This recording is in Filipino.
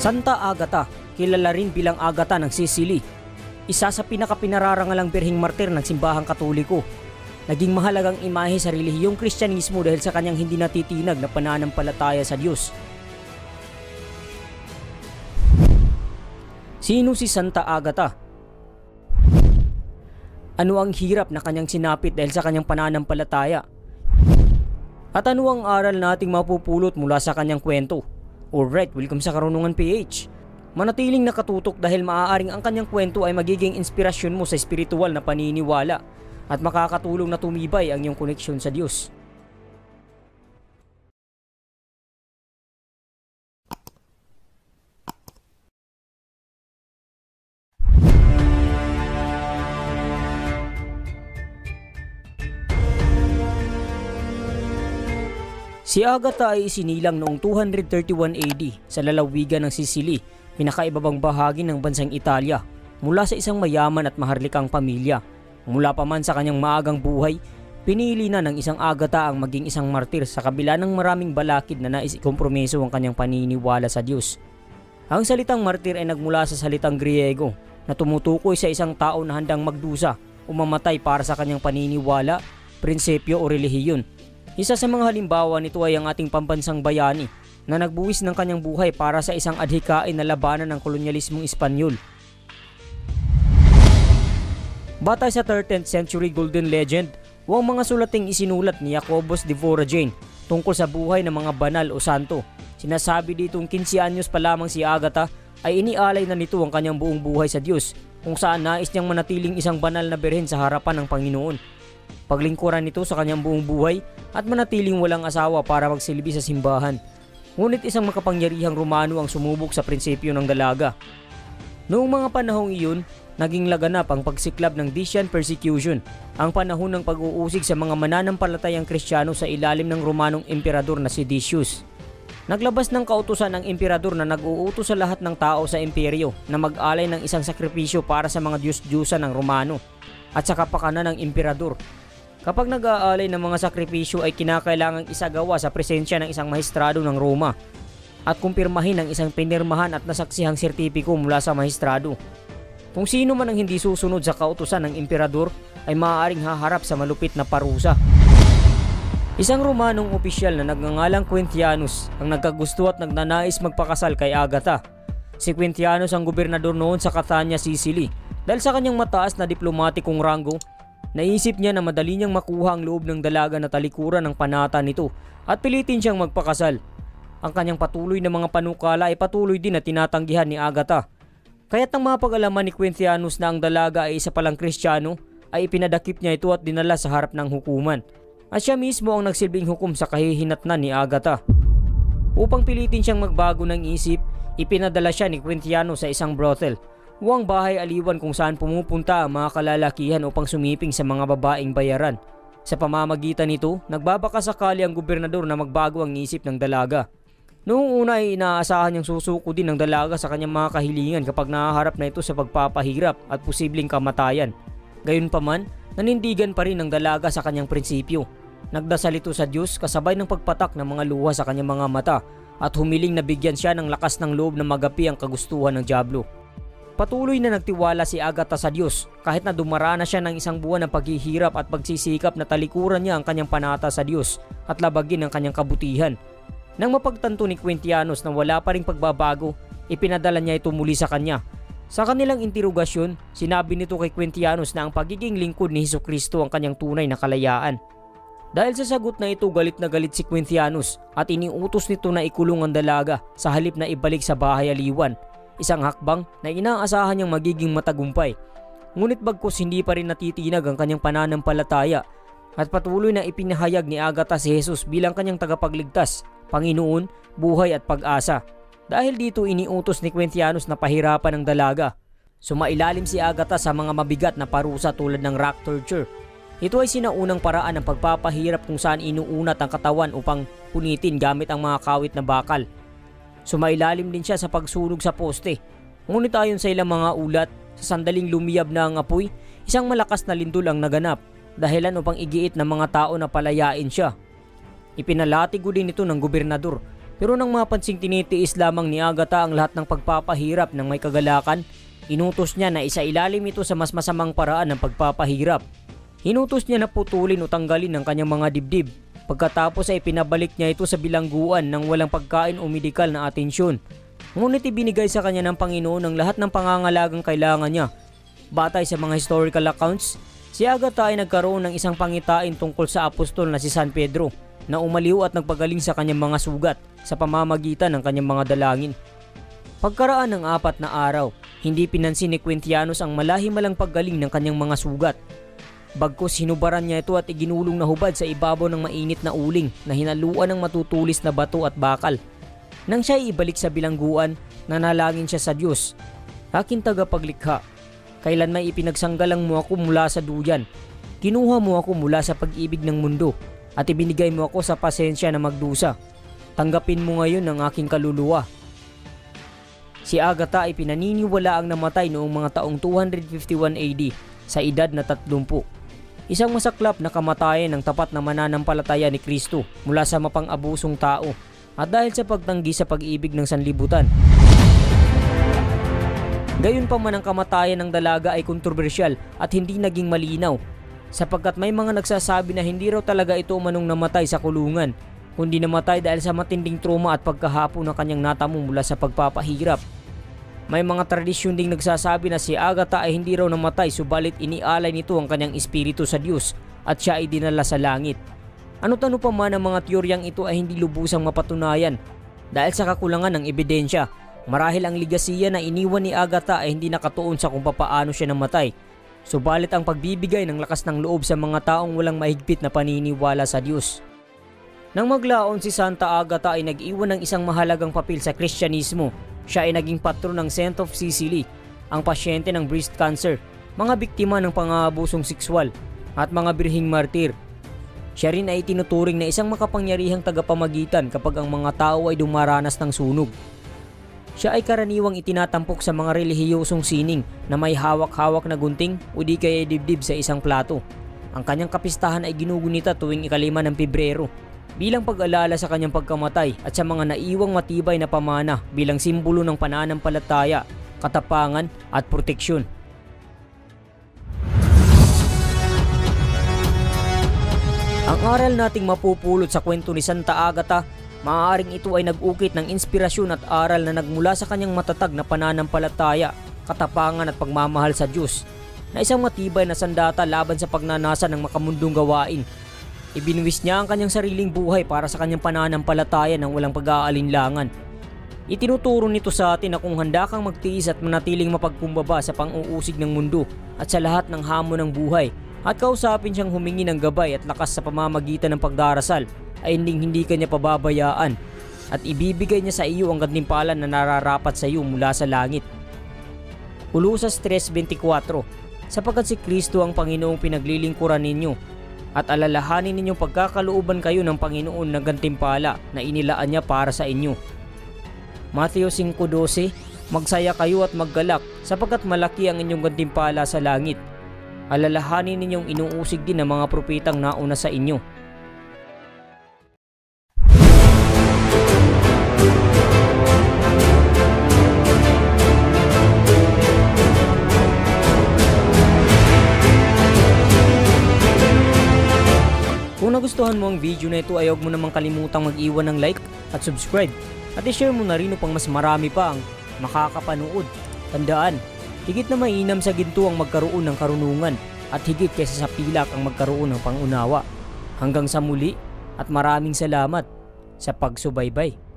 Santa Agata, kilala rin bilang Agata ng Sicily, isa sa pinakapinararangalang birheng martir ng simbahang Katoliko. Naging mahalagang imahe sa relihiyong Kristyanismo dahil sa kanyang hindi natitinag na pananampalataya sa Diyos. Sino si Santa Agata? Ano ang hirap na kanyang sinapit dahil sa kanyang pananampalataya? At ano ang aral nating mapupulot mula sa kanyang kwento? Alright, welcome sa Karunungan PH. Manatiling nakatutok dahil maaaring ang kanyang kwento ay magiging inspirasyon mo sa espiritual na paniniwala at makakatulong na tumibay ang iyong koneksyon sa Diyos. Si Agata ay isinilang noong 231 AD sa lalawigan ng Sicily, pinakaibabang bahagi ng bansang Italia, mula sa isang mayaman at maharlikang pamilya. Mula pa man sa kanyang maagang buhay, pinili na ng isang Agata ang maging isang martir sa kabila ng maraming balakid na nais ikompromiso ang kanyang paniniwala sa Diyos. Ang salitang martir ay nagmula sa salitang Griego na tumutukoy sa isang tao na handang magdusa o mamatay para sa kanyang paniniwala, prinsipyo o relihiyon. Isa sa mga halimbawa nito ay ang ating pambansang bayani na nagbuwis ng kanyang buhay para sa isang adhikain na labanan ng kolonyalismong Espanyol. Batay sa 13th century golden legend, ang mga sulating isinulat ni Jacobus de Voragine tungkol sa buhay ng mga banal o santo. Sinasabi ditong 15 anyos pa lamang si Agata ay inialay na nito ang kanyang buong buhay sa Diyos, kung saan nais niyang manatiling isang banal na birhen sa harapan ng Panginoon. Paglingkuran nito sa kanyang buong buhay at manatiling walang asawa para magsilbi sa simbahan. Ngunit isang makapangyarihang Romano ang sumubok sa prinsipyo ng dalaga. Noong mga panahong iyon, naging laganap ang pagsiklab ng Decian persecution, ang panahon ng pag-uusig sa mga mananampalatayang Kristiyano sa ilalim ng Romanong emperador na si Decius. Naglabas ng kautusan ang emperador na nag-uutos sa lahat ng tao sa imperyo na mag-alay ng isang sakripisyo para sa mga Diyos-Diyusan ng Romano at sa kapakanan ng emperador. Kapag nag-aalay ng mga sakripisyo ay kinakailangang isagawa sa presensya ng isang maestrado ng Roma at kumpirmahin ng isang pinirmahan at nasaksihang sertipiko mula sa maestrado. Kung sino man ang hindi susunod sa kautusan ng emperador ay maaaring haharap sa malupit na parusa. Isang Romanong opisyal na nagngangalang Quintianus ang nagkagusto at nagnanais magpakasal kay Agata. Si Quintianus ang gobernador noon sa Catania, Sicily. Dahil sa kanyang mataas na diplomatikong ranggo, naisip niya na madali niyang makuha ang loob ng dalaga na talikuran ng panata nito at pilitin siyang magpakasal. Ang kanyang patuloy na mga panukala ay patuloy din na tinatanggihan ni Agata. Kaya't nang mapag-alaman ni Quintianus na ang dalaga ay isa palang Kristiyano, ay ipinadakip niya ito at dinala sa harap ng hukuman. At siya mismo ang nagsilbing hukom sa kahihinatnan ni Agata. Upang pilitin siyang magbago ng isip, ipinadala siya ni Quintianus sa isang brothel, huwag bahay aliwan kung saan pumupunta ang mga kalalakihan upang sumiping sa mga babaeng bayaran. Sa pamamagitan nito, nagbabakasakali ang gobernador na magbago ang isip ng dalaga. Noong una ay inaasahan niyang susuko din ng dalaga sa kanyang mga kahilingan kapag nahaharap na ito sa pagpapahirap at posibleng kamatayan. Gayunpaman, nanindigan pa rin ng dalaga sa kanyang prinsipyo. Nagdasal ito sa Diyos kasabay ng pagpatak ng mga luha sa kanyang mga mata at humiling na bigyan siya ng lakas ng loob na magapi ang kagustuhan ng dyablo. Patuloy na nagtiwala si Agata sa Diyos kahit na dumarana siya ng isang buwan ng paghihirap at pagsisikap na talikuran niya ang kanyang panata sa Diyos at labagin ang kanyang kabutihan. Nang mapagtanto ni Quintianus na wala pa ring pagbabago, ipinadala niya ito muli sa kanya. Sa kanilang interogasyon, sinabi nito kay Quintianus na ang pagiging lingkod ni Hesukristo ang kanyang tunay na kalayaan. Dahil sa sagot na ito, galit na galit si Quintianus at iniutos nito na ikulong ang dalaga sa halip na ibalik sa bahay aliwan. Isang hakbang na inaasahan niyang magiging matagumpay. Ngunit bagkus hindi pa rin natitinag ang kanyang pananampalataya at patuloy na ipinahayag ni Agata si Jesus bilang kanyang tagapagligtas, Panginoon, buhay at pag-asa. Dahil dito iniutos ni Quintianus na pahirapan ang dalaga. Sumailalim si Agata sa mga mabigat na parusa tulad ng rack torture. Ito ay sinaunang paraan ng pagpapahirap kung saan inuunat ang katawan upang punitin gamit ang mga kawit na bakal. Sumailalim din siya sa pagsunog sa poste. Ngunit ayon sa ilang mga ulat, sa sandaling lumiyab na ang apoy, isang malakas na lindol ang naganap, dahilan upang igiit ng mga tao na palayain siya. Ipinalatigo din ito ng gobernador Pero nang mapansing tinitiis lamang ni Agatha ang lahat ng pagpapahirap ng may kagalakan, inutos niya na isailalim ito sa mas masamang paraan ng pagpapahirap. Inutos niya na putulin o tanggalin ang kanyang mga dibdib. Pagkatapos ay pinabalik niya ito sa bilangguan ng walang pagkain o medikal na atensyon. Ngunit ibinigay sa kanya ng Panginoon ang lahat ng pangangalagang kailangan niya. Batay sa mga historical accounts, si Agatha ay nagkaroon ng isang pangitain tungkol sa apostol na si San Pedro na umaliw at nagpagaling sa kanyang mga sugat sa pamamagitan ng kanyang mga dalangin. Pagkaraan ng 4 na araw, hindi pinansin ni Quintianus ang malahimalang paggaling ng kanyang mga sugat. Bagkus hinubaran niya ito at iginulong na hubad sa ibabaw ng mainit na uling na hinaluan ng matutulis na bato at bakal. Nang siya ibalik sa bilangguan, nanalangin siya sa Diyos. Aking tagapaglikha, kailan may ipinagsanggalang mo ako mula sa duyan. Kinuha mo ako mula sa pag-ibig ng mundo at ibinigay mo ako sa pasensya na magdusa. Tanggapin mo ngayon ang aking kaluluwa. Si Agatha ay pinaniniwala ang namatay noong mga taong 251 AD sa edad na 30. Isang masaklap na kamatayan ng tapat na mananampalataya ni Kristo mula sa mapang-abusong tao at dahil sa pagtanggi sa pag-ibig ng sanlibutan. Gayunpaman ang kamatayan ng dalaga ay kontrobersyal at hindi naging malinaw sapagkat may mga nagsasabi na hindi raw talaga ito umanong namatay sa kulungan, kundi namatay dahil sa matinding trauma at pagkahapo ng kanyang natamo mula sa pagpapahirap. May mga tradisyon ding nagsasabi na si Agatha ay hindi raw namatay subalit inialay nito ang kanyang espiritu sa Diyos at siya ay dinala sa langit. Ano-tano pa man ang mga teoryang ito ay hindi lubusang mapatunayan dahil sa kakulangan ng ebidensya. Marahil ang ligasiya na iniwan ni Agatha ay hindi nakatuon sa kung papaano siya namatay. Subalit ang pagbibigay ng lakas ng loob sa mga taong walang mahigpit na paniniwala sa Diyos. Nang maglaon si Santa Agatha ay nag-iwan ng isang mahalagang papel sa Kristyanismo. Siya ay naging patron ng Saint of Sicily, ang pasyente ng breast cancer, mga biktima ng pang-aabusong sexual, at mga birhing martir. Siya rin ay tinuturing na isang makapangyarihang tagapamagitan kapag ang mga tao ay dumaranas ng sunog. Siya ay karaniwang itinatampok sa mga relihiyosong sining na may hawak-hawak na gunting o di kaya dibdib sa isang plato. Ang kanyang kapistahan ay ginugunita tuwing 5 ng Pebrero bilang pag-alala sa kanyang pagkamatay at sa mga naiwang matibay na pamana bilang simbolo ng pananampalataya, katapangan at proteksyon. Ang aral nating mapupulot sa kwento ni Santa Agatha, maaaring ito ay nag-ukit ng inspirasyon at aral na nagmula sa kanyang matatag na pananampalataya, katapangan at pagmamahal sa Diyos, na isang matibay na sandata laban sa pagnanasa ng makamundong gawain. Ibinuwis niya ang kanyang sariling buhay para sa kanyang pananampalataya ng walang pag-aalinlangan. Itinuturo nito sa atin na kung handa kang magtiis at manatiling mapagkumbaba sa pang-uusig ng mundo at sa lahat ng hamon ng buhay at kausapin siyang humingi ng gabay at lakas sa pamamagitan ng pagdarasal, ay hindi ka niya pababayaan at ibibigay niya sa iyo ang gantimpala na nararapat sa iyo mula sa langit. Kolosas 3:24. Sapagkat si Kristo ang Panginoong pinaglilingkuran ninyo at alalahanin ninyong pagkakalooban kayo ng Panginoon na gantimpala na inilaan niya para sa inyo. Matthew 5:12. Magsaya kayo at maggalak sapagkat malaki ang inyong gantimpala sa langit. Alalahanin ninyong inuusig din ng mga propetang nauna sa inyo. Kung nagustuhan mo ang video na ito ay huwag mo namang kalimutang mag-iwan ng like at subscribe at i-share mo na rin upang mas marami pa ang makakapanood. Tandaan, higit na mainam sa ginto ang magkaroon ng karunungan at higit kaysa sa pilak ang magkaroon ng pangunawa. Hanggang sa muli at maraming salamat sa pagsubaybay.